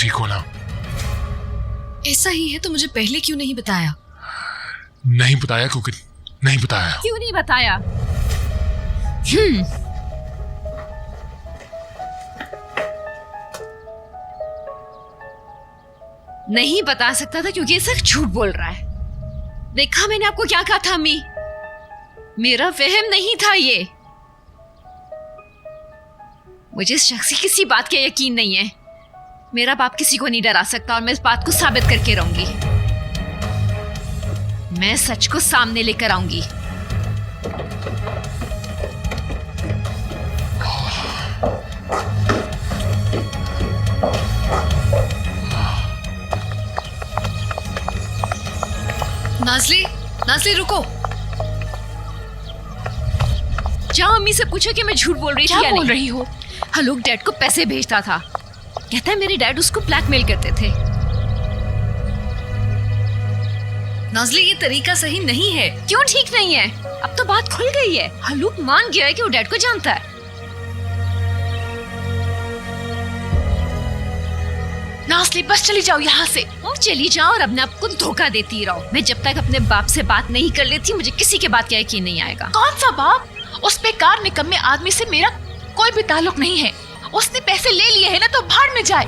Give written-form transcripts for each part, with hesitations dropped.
ठीक हो ना? ऐसा ही है तो मुझे पहले क्यों नहीं बताया? नहीं बताया क्योंकि नहीं बताया। क्यों नहीं बताया? नहीं बता सकता था क्योंकि ये सिर्फ झूठ बोल रहा है। देखा मैंने आपको क्या कहा था अम्मी? मेरा वहम नहीं था ये। मुझे इस शख्स की किसी बात का यकीन नहीं है। मेरा बाप किसी को नहीं डरा सकता और मैं इस बात को साबित करके रहूंगी। मैं सच को सामने लेकर आऊंगी। नाज़ली, नाज़ली रुको। जाओ अम्मी से पूछो कि मैं झूठ बोल रही थी या नहीं। क्या बोल रही हो? हलूक डैड को पैसे भेजता था। कहता है मेरे डैड उसको ब्लैकमेल करते थे। नाज़ली, ये तरीका सही नहीं है। क्यों ठीक नहीं है? अब तो बात खुल गई है। हलूक मान गया है कि वो डैड को जानता है। नाज़ली बस चली जाओ यहाँ से। तुम चली जाओ और अपने आप को धोखा देती रहो। मैं जब तक अपने बाप से बात नहीं कर लेती मुझे किसी के बात का यकीन नहीं आएगा। कौन सा बाप? उस बेकार निकम्मे आदमी से मेरा कोई भी ताल्लुक नहीं है। उसने पैसे ले लिए हैं ना तो भाड़ में जाए।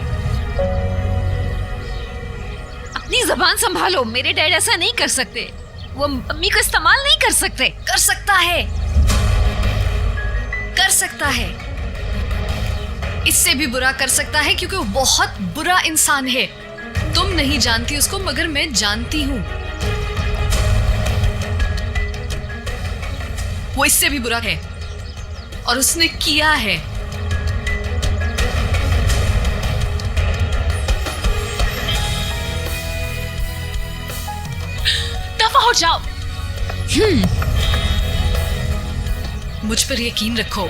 अपनी जबान संभालो। मेरे डैड ऐसा नहीं कर सकते। वो अम्मी को इस्तेमाल नहीं कर सकते। कर सकता है, कर सकता है। इससे भी बुरा कर सकता है क्योंकि वो बहुत बुरा इंसान है। तुम नहीं जानती उसको मगर मैं जानती हूँ। वो इससे भी बुरा है और उसने किया है। दफा हो जाओ। मुझ पर यकीन रखो।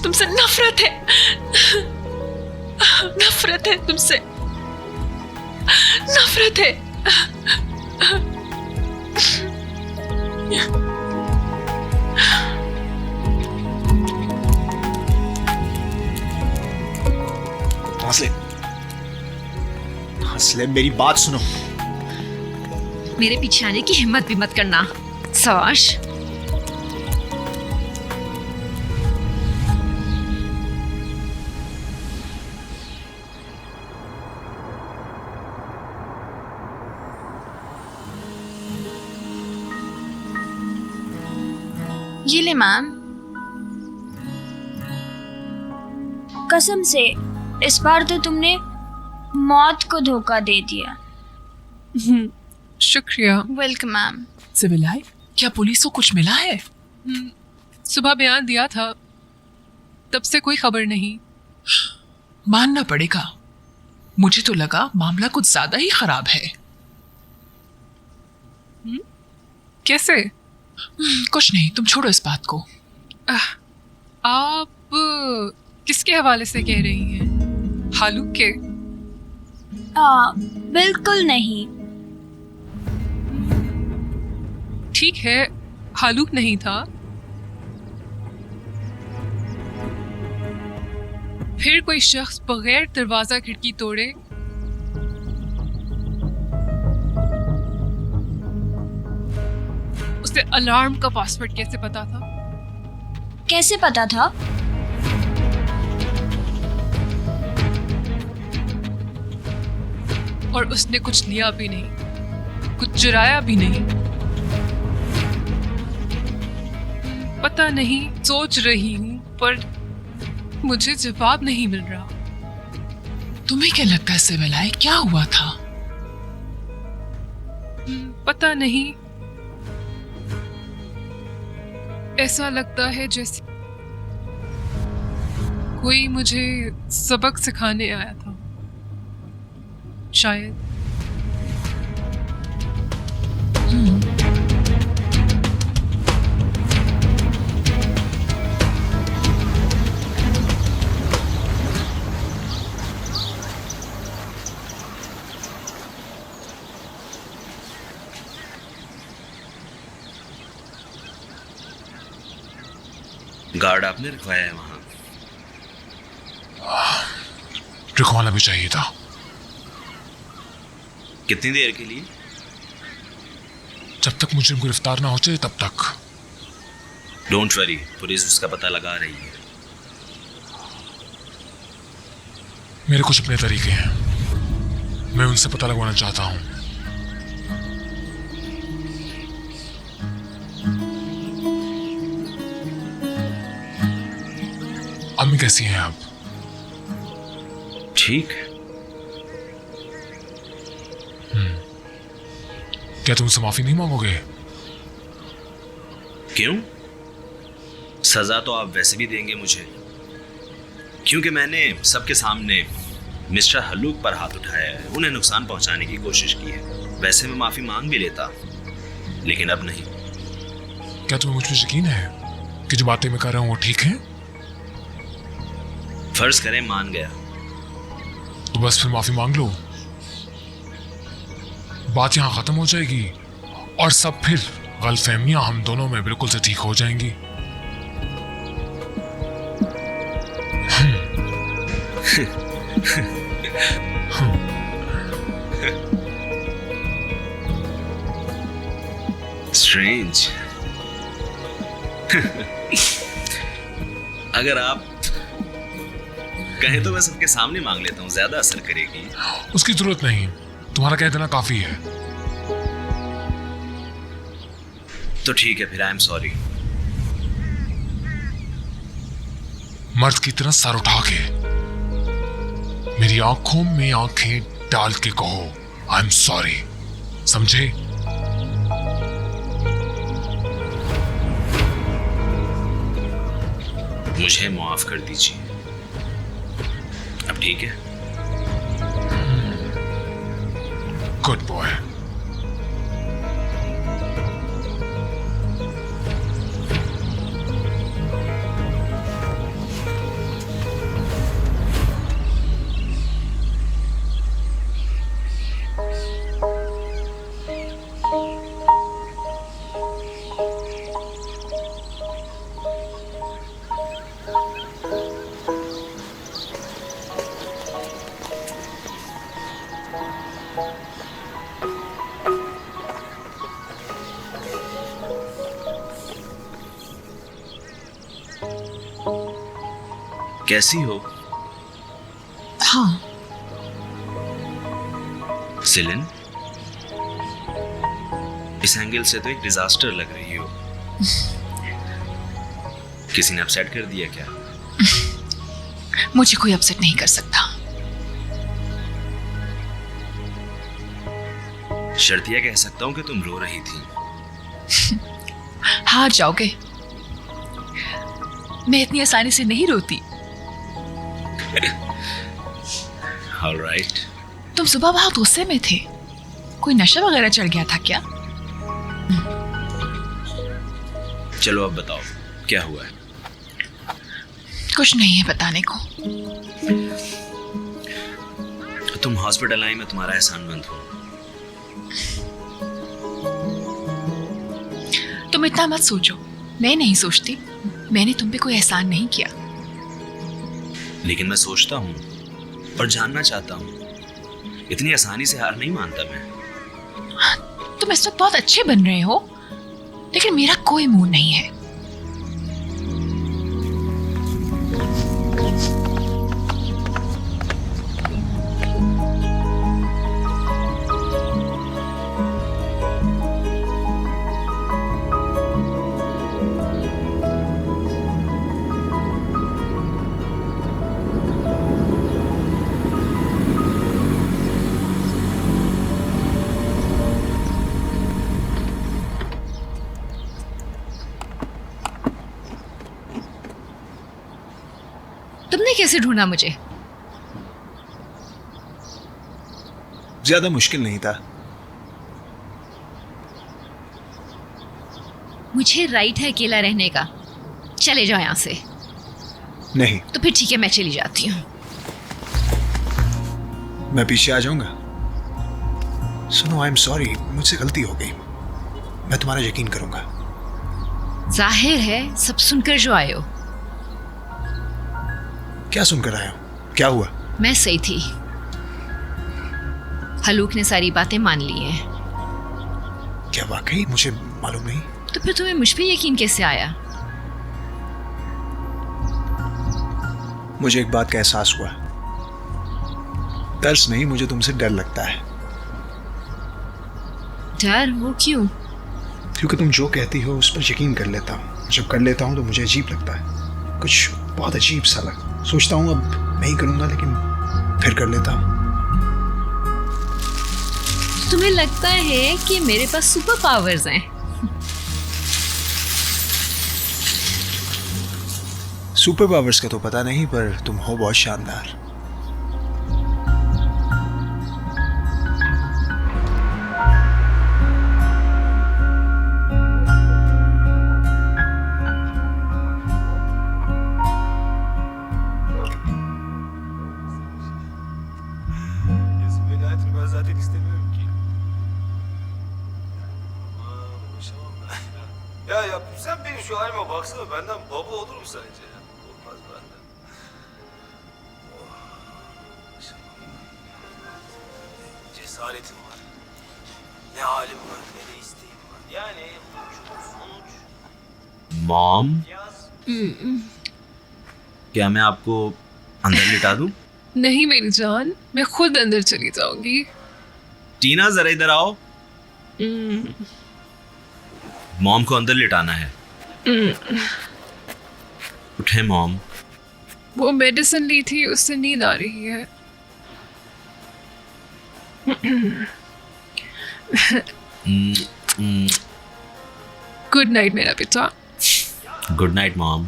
तुमसे नफरत है, नफरत है तुमसे, नफरत है। नाज़ली, मेरी बात सुनो। मेरे पीछे आने की हिम्मत भी मत करना सवाश। ये ले मैम। कसम से इस बार तो तुमने मौत को धोखा दे दिया। शुक्रिया। Welcome ma'am. सिविल लाइफ, क्या पुलिस को कुछ मिला है? सुबह बयान दिया था, तब से कोई खबर नहीं। मानना पड़ेगा, मुझे तो लगा मामला कुछ ज्यादा ही खराब है। कैसे? कुछ नहीं, तुम छोड़ो इस बात को। आप किसके हवाले से कह रही हैं? हालू के? बिल्कुल नहीं। ठीक है, हालूक नहीं था, फिर कोई शख्स बगैर दरवाजा खिड़की तोड़े उसे अलार्म का पासवर्ड कैसे पता था? कैसे पता था? और उसने कुछ लिया भी नहीं, कुछ चुराया भी नहीं। पता नहीं, सोच रही हूं पर मुझे जवाब नहीं मिल रहा। तुम्हें क्या लगता है सिविलाई, क्या हुआ था? पता नहीं, ऐसा लगता है जैसे कोई मुझे सबक सिखाने आया था, शायद। गार्ड आपने रखवाया है वहां? रुकवाना भी चाहिए था। कितनी देर के लिए? जब तक मुझे गिरफ्तार ना हो जाए तब तक। डोंट वरी, पुलिस उसका पता लगा रही है। मेरे कुछ अपने तरीके हैं, मैं उनसे पता लगवाना चाहता हूं। अम्मी कैसी हैं आप? ठीक है। क्या तुम उनसे माफी नहीं मांगोगे? क्यों? सजा तो आप वैसे भी देंगे मुझे, क्योंकि मैंने सबके सामने मिस्टर हल्लूक पर हाथ उठाया है, उन्हें नुकसान पहुंचाने की कोशिश की है। वैसे मैं माफी मांग भी लेता, लेकिन अब नहीं। क्या तुम्हें मुझ पर यकीन है कि जो बातें मैं कर रहा हूं वो ठीक है? फर्ज करें मान गया, तो बस फिर माफी मांग लो, बात यहां खत्म हो जाएगी और सब फिर गलतफहमियां हम दोनों में बिल्कुल से ठीक हो जाएंगी। स्ट्रेंज। अगर आप कहें तो मैं सबके सामने मांग लेता हूं, ज्यादा असर करेगी। उसकी जरूरत नहीं, तुम्हारा कह देना काफी है। तो ठीक है फिर, आई एम सॉरी। मर्द की तरह सर उठा के मेरी आंखों में आंखें डाल के कहो आई एम सॉरी, समझे? मुझे माफ कर दीजिए। अब ठीक है? Good boy. कैसी हो? हाँ, सिलिन, इस एंगल से तो एक डिजास्टर लग रही हो। किसी ने अपसेट कर दिया क्या? मुझे कोई अपसेट नहीं कर सकता। शर्तिया कह सकता हूं कि तुम रो रही थी। हार जाओगे, मैं इतनी आसानी से नहीं रोती। All right. तुम सुबह बहुत गुस्से में थे, कोई नशा वगैरह चढ़ गया था क्या? चलो अब बताओ क्या हुआ है? कुछ नहीं है बताने को। तुम हॉस्पिटल आई, मैं तुम्हारा एहसानमंद हूं। तुम इतना मत सोचो, मैं नहीं सोचती, मैंने तुम पे कोई एहसान नहीं किया। लेकिन मैं सोचता हूं और जानना चाहता हूं। इतनी आसानी से हार नहीं मानता मैं। तुम इस वक्त बहुत अच्छे बन रहे हो, लेकिन मेरा कोई मूड नहीं है। तुमने कैसे ढूंढा मुझे? ज्यादा मुश्किल नहीं था। मुझे राइट है अकेला रहने का। चले जाओ यहाँ से। नहीं, तो फिर ठीक है, मैं चली जाती हूँ। मैं पीछे आ जाऊंगा। सुनो, आई एम सॉरी, मुझसे गलती हो गई। मैं तुम्हारा यकीन करूंगा। जाहिर है सब सुनकर जो आए हो। क्या सुनकर आए हो? क्या हुआ? मैं सही थी। हलूक ने सारी बातें मान ली हैं। क्या वाकई? मुझे मालूम नहीं। तो फिर तुम्हें मुझ पे यकीन कैसे आया? मुझे एक बात का एहसास हुआ। तरस नहीं, मुझे तुमसे डर लगता है। डर? वो क्यों? क्योंकि तुम जो कहती हो उस पर यकीन कर लेता हूँ। जब कर लेता हूँ तो मुझे अजीब लगता है, कुछ बहुत अजीब सा लग। सोचता हूँ अब नहीं करूँगा, लेकिन फिर कर लेता हूँ। तुम्हें लगता है कि मेरे पास सुपर पावर्स हैं? सुपर पावर्स का तो पता नहीं, पर तुम हो बहुत शानदार। Ya sen benim şu halime baksana, benden baba olur mu sence ya? Olmaz benden. Cesaretim var. Ne halim var, ne de isteğim var. Yani sonuç. Mom, Yaz. क्या मैं आपको अंदर लिटा दूं? नहीं मेरी जान, मैं खुद अंदर चली जाऊंगी। टीना जरा इधर आओ। मॉम को अंदर लिटाना है। उठे मॉम। वो मेडिसिन ली थी, उससे नींद आ रही है। गुड नाइट मेरा बेटा। Good night mom.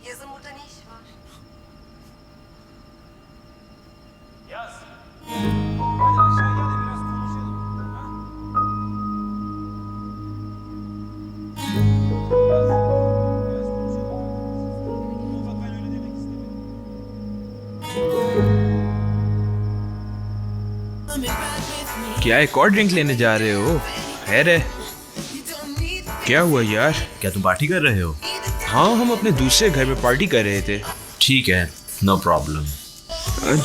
Yazın burada ne iş var? Yaz. Hadi aşağı gel de biraz konuşalım. Ha? Biraz konuşalım. Bak ben öyle demek istemedim. क्या एक और ड्रिंक लेने जा रहे हो? खैर है, क्या हुआ यार? क्या तुम पार्टी कर रहे हो? हाँ, हम अपने दूसरे घर में पार्टी कर रहे थे। ठीक है, नो प्रॉब्लम।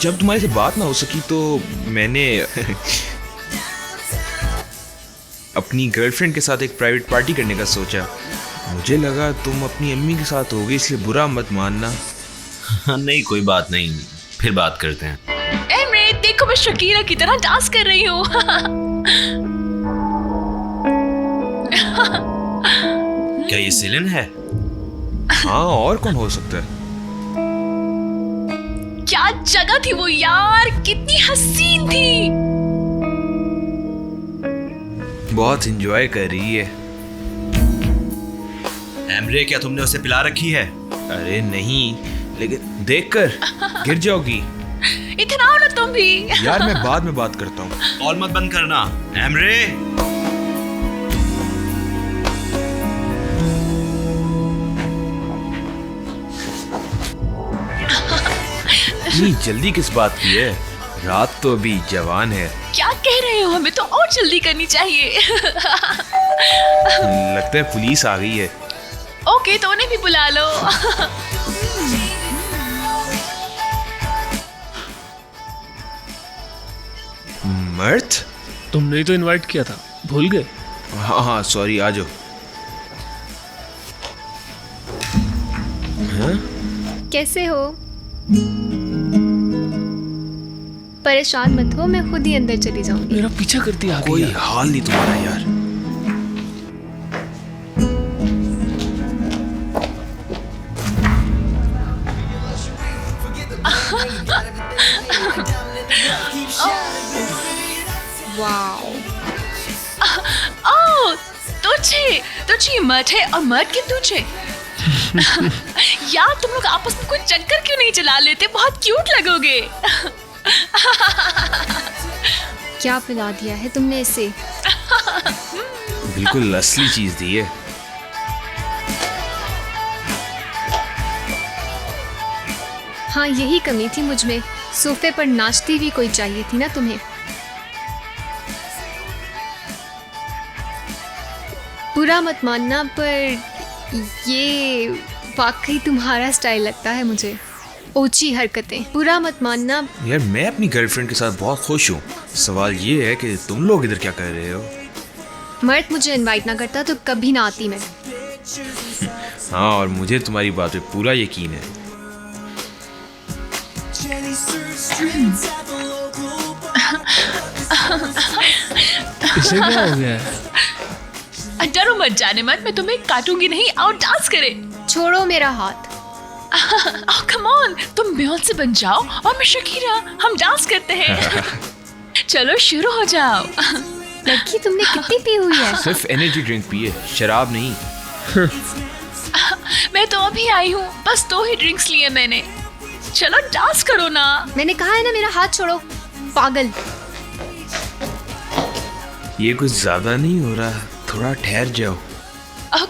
जब तुम्हारे से बात ना हो सकी तो मैंने अपनी गर्लफ्रेंड के साथ एक प्राइवेट पार्टी करने का सोचा। मुझे लगा तुम अपनी अम्मी के साथ होगे, इसलिए बुरा मत मानना। नहीं, कोई बात नहीं, फिर बात करते हैं। एमरे, देखो मैं शकीरा की तरह डांस कर रही हूँ। क्या ये सिलन है? हाँ, और कौन हो सकता है? क्या जगह थी वो यार, कितनी हसीन थी। बहुत एंजॉय कर रही है। एमरे, क्या तुमने उसे पिला रखी है? अरे नहीं, लेकिन देखकर गिर जाओगी। इतना आओ ना तुम भी। यार मैं बाद में बात करता हूँ। कॉल मत बंद करना। एमरे, इतनी जल्दी किस बात की है? रात तो अभी जवान है। क्या कह रहे हो? हमें तो और जल्दी करनी चाहिए। लगता है पुलिस आ गई है। ओके, तो उन्हें भी बुला लो। मर्द, तुमने ही तो इनवाइट किया था, भूल गए? हाँ हाँ सॉरी, आ जाओ। हाँ? कैसे हो? परेशान मत हो, मैं खुद ही अंदर चली जाऊंगी। मेरा पीछा करती आ गई। कोई हाल नहीं तुम्हारा यार। Oh. वाओ, ओह, तुझे मर्द है और मर्द के तुझे। यार तुम लोग आपस में कोई चक्कर क्यों नहीं चला लेते? बहुत क्यूट लगोगे। क्या पिला दिया है तुमने इसे? बिल्कुल असली चीज दी है। हाँ, यही कमी थी मुझ में। सोफे पर नाचती हुई कोई चाहिए थी ना तुम्हें। बुरा मत मानना, पर ये वाकई तुम्हारा स्टाइल लगता है मुझे। ओछी हरकतें, बुरा मत मानना। यार मैं अपनी गर्लफ्रेंड के साथ बहुत खुश हूँ। सवाल ये है कि तुम लोग इधर क्या कर रहे हो? मर्द मुझे इनवाइट ना करता तो कभी ना आती मैं। हाँ, और मुझे तुम्हारी बात पे पूरा यकीन है। इसे क्या हो गया है? डरो मत, जाने मत, मैं तुम्हें काटूंगी नहीं। आओ डांस करें। छोड़ो मेरा हाथ। ओह कम ऑन, तुम बेयोंसे बन जाओ और मैं शकीरा, हम डांस करते हैं। चलो शुरू हो जाओ। लड़की, तुमने कितनी पी हुई है? सिर्फ एनर्जी ड्रिंक पिए, शराब नहीं। मैं तो अभी आई हूँ, बस 2 ही ड्रिंक्स लिए मैंने। चलो डांस करो ना। मैंने कहा है ना, मेरा हाथ छोड़ो, पागल। ये कुछ ज्यादा नहीं हो रहा? थोड़ा ठहर जाओ।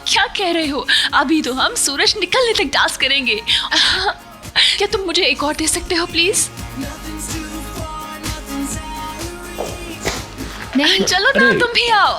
क्या कह रहे हो? अभी तो हम सूरज निकलने तक डांस करेंगे। क्या तुम मुझे एक और दे सकते हो प्लीज? नहीं, चलो ना, तुम भी आओ।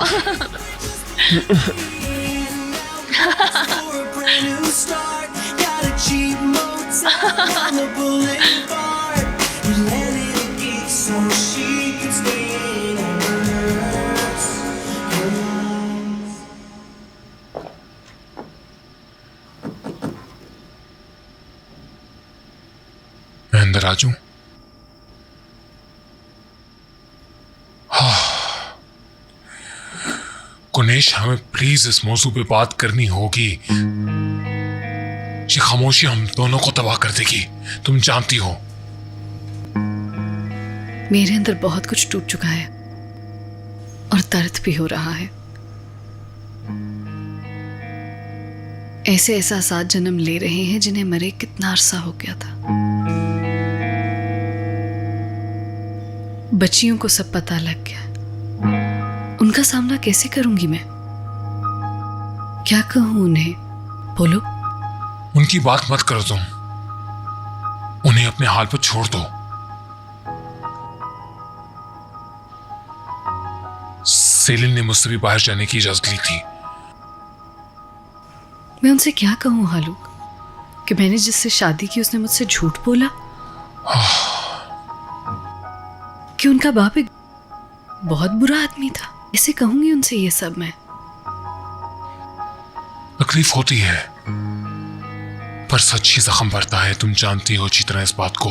मैं अंदर आ जाऊं? कुनेश, हमें प्लीज इस मौजू पे बात करनी होगी। ये खामोशी हम दोनों को तबाह कर देगी, तुम जानती हो। मेरे अंदर बहुत कुछ टूट चुका है और दर्द भी हो रहा है। ऐसे एहसासात जन्म ले रहे हैं जिन्हें मरे कितना अरसा हो गया था। बच्चियों को सब पता लग गया। उनका सामना कैसे करूंगी मैं? क्या कहूं उन्हें? बोलो। उनकी बात मत करो तुम, उन्हें अपने हाल पर छोड़ दो। सेलिन ने मुझसे भी बाहर जाने की इजाजत ली थी। मैं उनसे क्या कहूं हालूक, कि मैंने जिससे शादी की उसने मुझसे झूठ बोला, कि उनका बाप एक बहुत बुरा आदमी था। कैसे कहूंगी उनसे ये सब मैं? तकलीफ होती है, पर सच ही जख्म भरता है। तुम जानती हो अच्छी तरह इस बात को।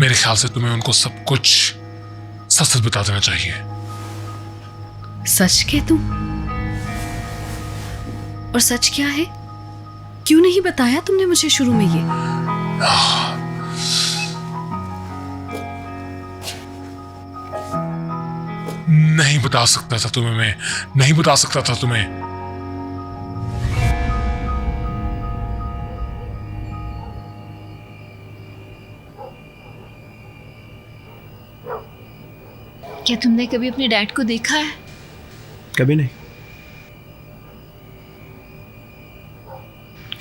मेरे ख्याल से तुम्हें उनको सब कुछ सच सच बता देना चाहिए। सच कह तुम? और सच क्या है? क्यों नहीं बताया तुमने मुझे शुरू में ये? नहीं बता सकता था तुम्हें, मैं नहीं बता सकता था तुम्हें। क्या तुमने कभी अपने डैड को देखा है? कभी नहीं।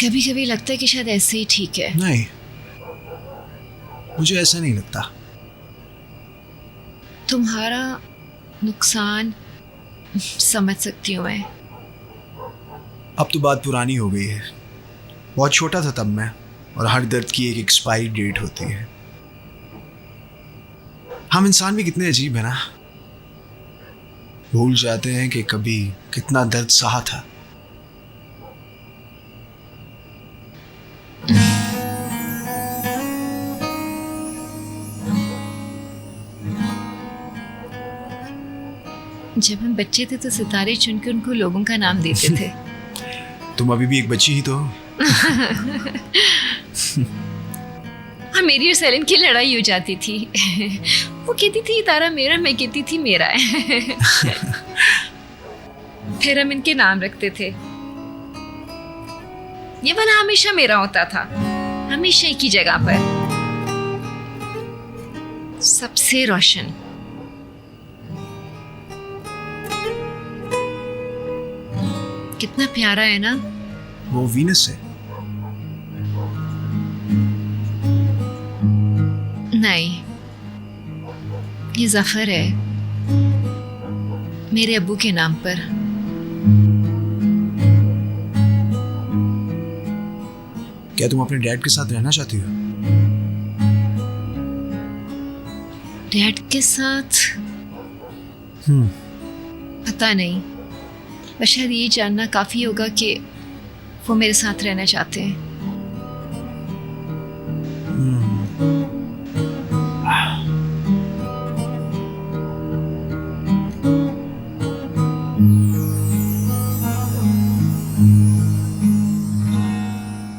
कभी कभी लगता है कि शायद ऐसे ही ठीक है। नहीं, मुझे ऐसा नहीं लगता। तुम्हारा नुकसान समझ सकती हूँ मैं। अब तो बात पुरानी हो गई है। बहुत छोटा था तब मैं, और हर दर्द की एक एक्सपायरी डेट होती है। हम इंसान भी कितने अजीब है ना, भूल जाते हैं कि कभी कितना दर्द सहा था। जब हम बच्चे थे तो सितारे चुनकर उनको लोगों का नाम देते थे। तुम अभी भी एक बच्ची ही तो हो। हाँ, मेरी और सेलिन की लड़ाई हो जाती थी। वो कहती थी तारा मेरा, मैं कहती थी मेरा है। फिर हम इनके नाम रखते थे। ये वाला हमेशा मेरा होता था, हमेशा एक ही जगह पर, सबसे रोशन। कितना प्यारा है ना? वो वीनस है। नहीं, ये जफर है, मेरे अब्बू के नाम पर। क्या तुम अपने डैड के साथ रहना चाहती हो? डैड के साथ? पता नहीं, बस शायद ये जानना काफी होगा कि वो मेरे साथ रहना चाहते हैं।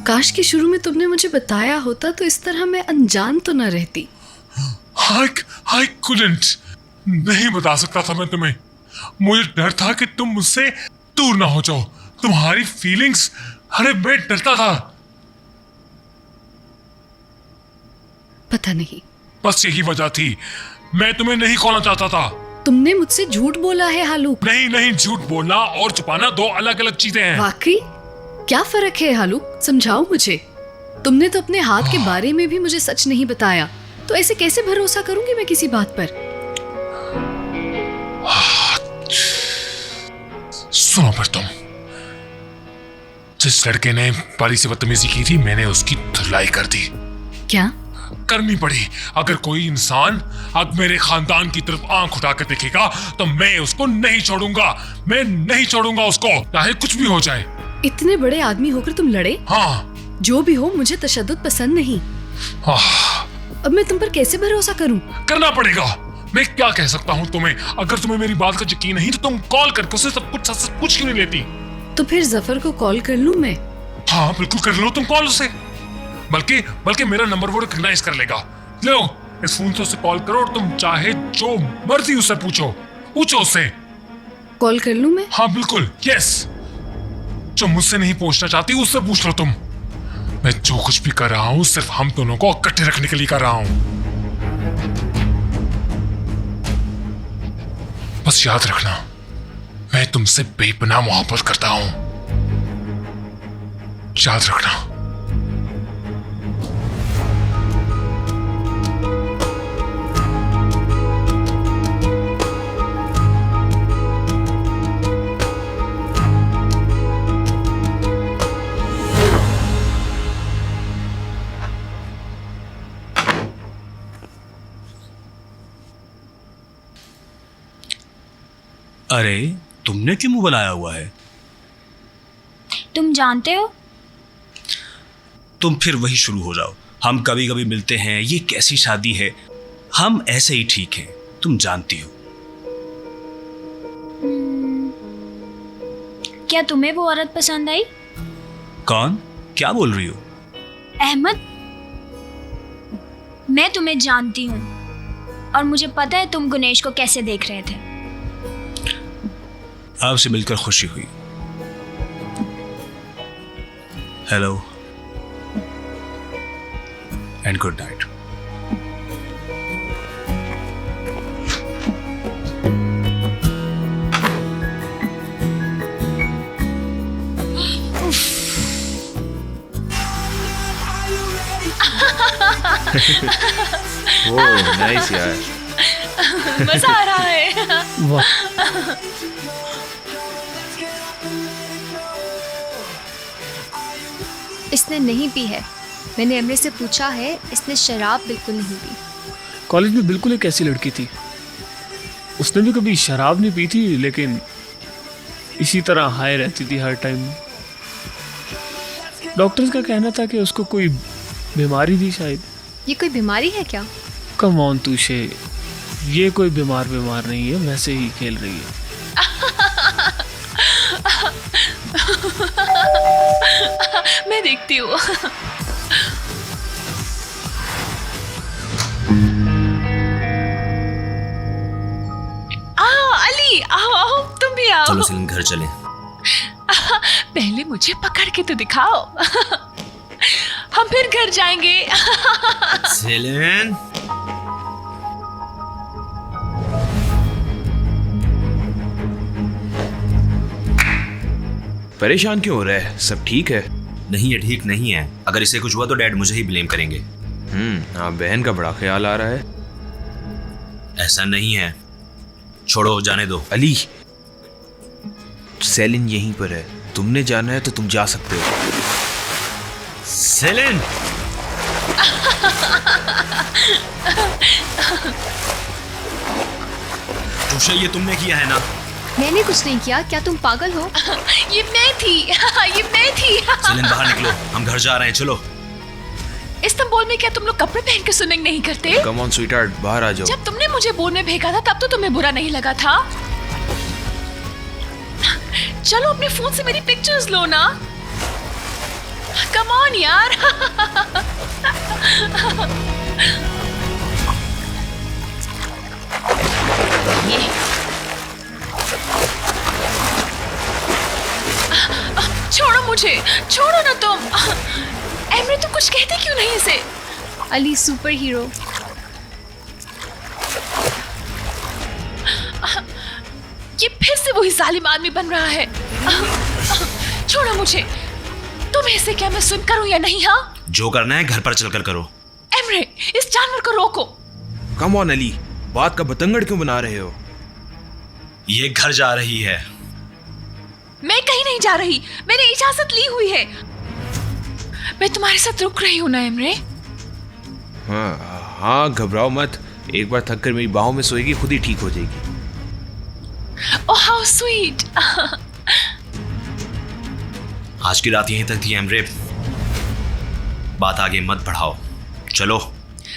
काश कि शुरू में तुमने मुझे बताया होता तो इस तरह मैं अनजान तो न रहती। I couldn't, नहीं बता सकता था मैं तुम्हें। मुझे डर था कि तुम मुझसे दूर ना हो जाओ, तुम्हारी फीलिंग्स। अरे मैं डरता था। पता नहीं, बस यही वजह थी, मैं तुम्हें नहीं खोना चाहता था। तुमने मुझसे झूठ बोला है हालूक। नहीं, झूठ बोलना और छुपाना दो अलग अलग चीजें हैं। वाकई क्या फर्क है हालूक, समझाओ मुझे। तुमने तो अपने हाथ के बारे में भी मुझे सच नहीं बताया, तो ऐसे कैसे भरोसा करूंगी मैं किसी बात पर? सुनो फिर तुम, जिस लड़के ने पारी से बदतमीजी की थी, मैंने उसकी धुलाई कर दी। क्या करनी पड़ी? अगर कोई इंसान अब मेरे खानदान की तरफ आंख उठाकर देखेगा तो मैं उसको नहीं छोड़ूंगा। मैं नहीं छोड़ूंगा उसको, चाहे कुछ भी हो जाए। इतने बड़े आदमी होकर तुम लड़े? हाँ। जो भी हो, मुझे तशद्दुद पसंद नहीं। अब मैं तुम पर कैसे भरोसा करूं? करना पड़ेगा। मैं क्या कह सकता हूँ तुम्हें? अगर तुम्हें मेरी बात का यकीन नहीं तो तुम कॉल करके उसे सब कुछ सच पूछ क्यों नहीं लेती? तो फिर जफर को कॉल कर लूं मैं? हाँ बिल्कुल कर लो तुम कॉल उसे। बल्कि मेरा नंबर वो रिकॉग्नाइज कर लेगा। लो इस फोन से उसे कॉल करो और तुम चाहे जो मर्जी उससे पूछो उससे। कॉल कर लूं मैं? हाँ बिल्कुल, यस। जो मुझसे नहीं पूछना चाहती उससे पूछ लो तुम। मैं जो कुछ भी कर रहा हूँ सिर्फ हम दोनों को इकट्ठे रखने के लिए कर रहा हूँ। बस याद रखना, मैं तुमसे बेपनाह मोहब्बत करता हूँ, याद रखना। अरे तुमने क्यों मुंह बनाया हुआ है? तुम जानते हो? तुम फिर वही शुरू हो जाओ। हम कभी कभी मिलते हैं, ये कैसी शादी है? हम ऐसे ही ठीक हैं, तुम जानती हो। क्या तुम्हें वो औरत पसंद आई? कौन? क्या बोल रही हो? अहमद, मैं तुम्हें जानती हूँ और मुझे पता है तुम गुनेश को कैसे देख रहे थे। आपसे मिलकर खुशी हुई। Hello and good night. Oh nice यार, मजा आ रहा है। वाह, इसने नहीं पी है। मैंने अमरे से पूछा है, इसने शराब बिल्कुल नहीं पी। कॉलेज में बिल्कुल एक ऐसी लड़की थी, उसने भी कभी शराब नहीं पी थी, लेकिन इसी तरह हाई रहती थी हर टाइम। डॉक्टर्स का कहना था कि उसको कोई बीमारी थी शायद। ये कोई बीमारी है क्या? कम ऑन तुषे, ये कोई बीमार नहीं है, वैसे ही खेल रही है। मैं देखती हूँ। आओ आओ, तुम भी आओ। चलो सेलिन घर चलें। पहले मुझे पकड़ के तो दिखाओ। हम फिर घर जाएंगे। सेलिन। परेशान क्यों हो रहा है? सब ठीक है? नहीं, ये ठीक नहीं है। अगर इसे कुछ हुआ तो डैड मुझे ही ब्लेम करेंगे। हाँ, बहन का बड़ा ख्याल आ रहा है। ऐसा नहीं है, छोड़ो, जाने दो। अली, सेलिन यहीं पर है, तुमने जाना है तो तुम जा सकते हो। सेलिन। जोशा, ये तुमने किया है ना? मैंने कुछ नहीं किया। क्या तुम पागल हो? ये मैं थी। ये मैं थी। सेलिन बाहर निकलो, हम घर जा रहे हैं, चलो। इस्तांबुल में क्या तुम लोग कपड़े पहन के स्विमिंग नहीं करते? कम ऑन स्वीटहार्ट, बाहर आ जाओ। जब तुमने मुझे बोल में फेंका था तब तो तुम्हें बुरा नहीं लगा था। चलो अपने फोन से मेरी पिक्चर्स लो ना। कम ऑन यार। ये छोड़ो मुझे, छोड़ो ना तुम। एमरे, तुम कुछ कहते क्यों नहीं इसे? Ali super hero. ये फिर से वही जालिम आदमी बन रहा है। छोड़ो मुझे। तुम्हें से क्या मैं स्विम करूं या नहीं? हाँ, जो करना है घर पर चलकर करो। एमरे, इस जानवर को रोको। कम ऑन अली, बात का बतंगड़ क्यों बना रहे हो? ये घर जा रही है। मैं कहीं नहीं जा रही, मैंने इजाजत ली हुई है। मैं तुम्हारे साथ रुक रही हूँ ना एमरे? हाँ, घबराओ मत। एक बार थक कर मेरी बाहों में सोएगी, खुद ही ठीक हो जाएगी। Oh how sweet. आज की रात यहीं तक थी एमरे, बात आगे मत बढ़ाओ। चलो।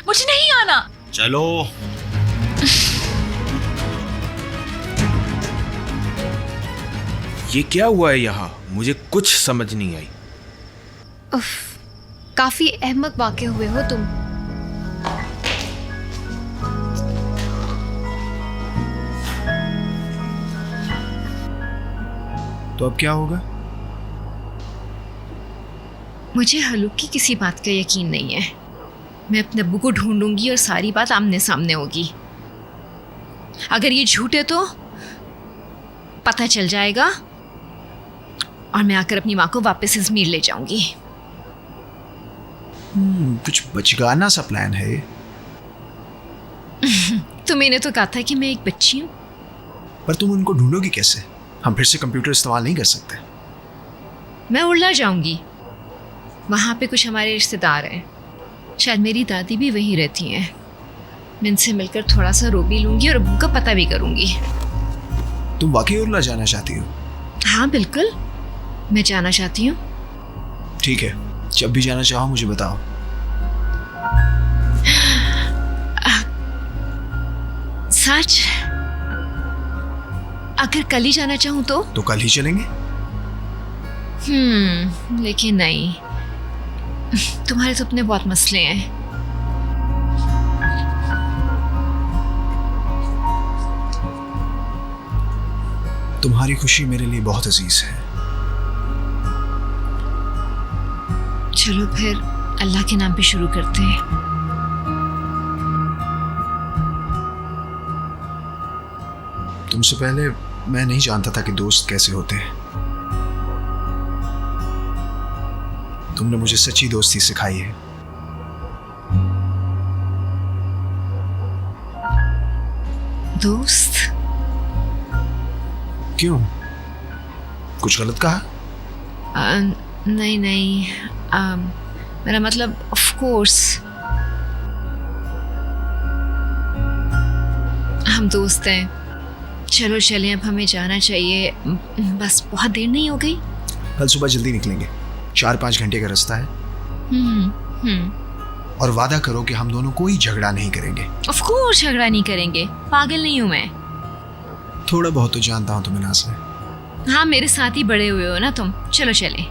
मुझे नहीं आना। चलो। ये क्या हुआ है यहाँ? मुझे कुछ समझ नहीं आई। उफ, काफी अहमक वाक़े हुए हो तुम। तो अब क्या होगा? मुझे हलूक की किसी बात का यकीन नहीं है। मैं अपने अब्बू को ढूंढूंगी और सारी बात आमने सामने होगी। अगर ये झूठ है तो पता चल जाएगा और मैं आकर अपनी माँ को वापस इज़मीर ले जाऊंगी। कुछ बचगाना सा प्लान है। तो मैंने तो कहा था कि मैं एक बच्ची हूँ। पर तुम उनको ढूंढोगी कैसे? हम फिर से कंप्यूटर इस्तेमाल नहीं कर सकते। मैं उड़ला जाऊंगी। वहाँ पे कुछ हमारे रिश्तेदार हैं, शायद मेरी दादी भी वहीं रहती हैं। मैं इनसे मिलकर थोड़ा सा रो भी लूंगी और अब्बू का पता भी करूंगी। तुम वाकई उड़ला जाना चाहती हो? हाँ बिल्कुल, मैं जाना चाहती हूँ। ठीक है, जब भी जाना चाहो मुझे बताओ। सच? अगर कल ही जाना चाहूँ तो कल ही चलेंगे। लेकिन नहीं, तुम्हारे तो अपने बहुत मसले हैं। तुम्हारी खुशी मेरे लिए बहुत अजीज है। चलो फिर अल्लाह के नाम पे शुरू करते हैं। तुमसे पहले मैं नहीं जानता था कि दोस्त कैसे होते हैं। तुमने मुझे सच्ची दोस्ती सिखाई है। दोस्त? क्यों, कुछ गलत कहा? नहीं नहीं, मेरा मतलब ऑफ कोर्स हम दोस्त हैं। चलो चलें, अब हमें जाना चाहिए। बस बहुत देर नहीं हो गई? कल सुबह जल्दी निकलेंगे, 4-5 घंटे का रास्ता है। और वादा करो कि हम दोनों कोई झगड़ा नहीं करेंगे। ऑफ कोर्स झगड़ा नहीं करेंगे, पागल नहीं हूं मैं। थोड़ा बहुत तो जानता हूं तुम्हें नाज़ है। हाँ, मेरे साथ ही बड़े हुए हो ना तुम। चलो चले।